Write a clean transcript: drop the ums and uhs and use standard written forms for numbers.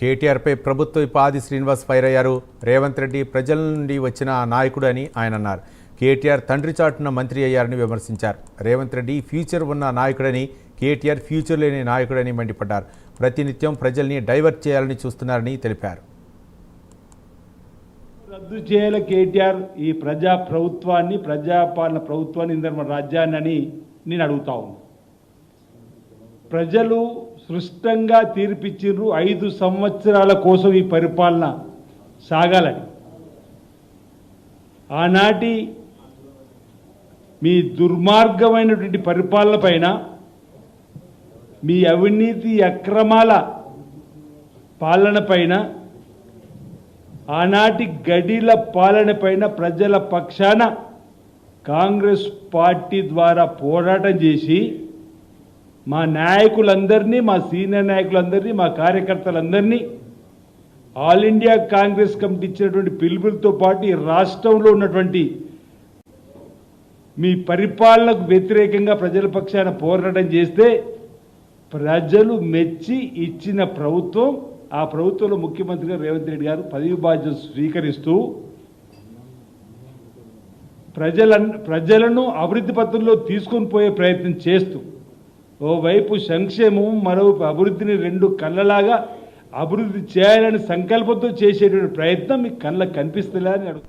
కేటీఆర్పై ప్రభుత్వ పాది శ్రీనివాస్ ఫైర్ అయ్యారు. రేవంత్ రెడ్డి ప్రజల నుండి వచ్చిన నాయకుడు అని ఆయన అన్నారు. కేటీఆర్ తండ్రి చాటున మంత్రి అయ్యారని విమర్శించారు. రేవంత్ రెడ్డి ఫ్యూచర్ ఉన్న నాయకుడని, కేటీఆర్ ఫ్యూచర్ లేని నాయకుడని మండిపడ్డారు. ప్రతినిత్యం ప్రజల్ని డైవర్ట్ చేయాలని చూస్తున్నారని తెలిపారు. రద్దు చేయాలి కేటీఆర్ ఈ ప్రజా ప్రభుత్వాన్ని, ప్రజాపాలన ప్రభుత్వాన్ని, ఇంధన రాజ్యాన్ని అని నేను అడుగుతా ఉన్నాను. ప్రజలు సృష్టంగా తీర్పిచ్చిర్రు 5 సంవత్సరాల కోసం ఈ పరిపాలన సాగాలని. ఆనాటి మీ దుర్మార్గమైనటువంటి పరిపాలన పైన, మీ అవినీతి అక్రమాల పాలన పైన, ఆనాటి గడిల పాలన పైన ప్రజల పక్షాన కాంగ్రెస్ పార్టీ ద్వారా పోరాటం చేసి మా నాయకులందరినీ, మా సీనియర్ నాయకులందరినీ, మా కార్యకర్తలందరినీ ఆల్ ఇండియా కాంగ్రెస్ కమిటీ ఇచ్చినటువంటి పిలుపులతో పాటు ఈ రాష్ట్రంలో ఉన్నటువంటి మీ పరిపాలనకు వ్యతిరేకంగా ప్రజల పక్షాన పోరాటం చేస్తే ప్రజలు మెచ్చి ఇచ్చిన ప్రభుత్వం, ఆ ప్రభుత్వంలో ముఖ్యమంత్రిగా రేవంత్ రెడ్డి గారు పదవి బాధ్యత స్వీకరిస్తూ ప్రజలను అభివృద్ధి పథంలో తీసుకొని పోయే ప్రయత్నం చేస్తూ, ఓవైపు సంక్షేమం, మరోవైపు అభివృద్ధిని 2 కళ్ళలాగా అభివృద్ధి చేయాలని సంకల్పంతో చేసేటువంటి ప్రయత్నం మీకు కళ్ళకు కనిపిస్తలే అని అడుగు.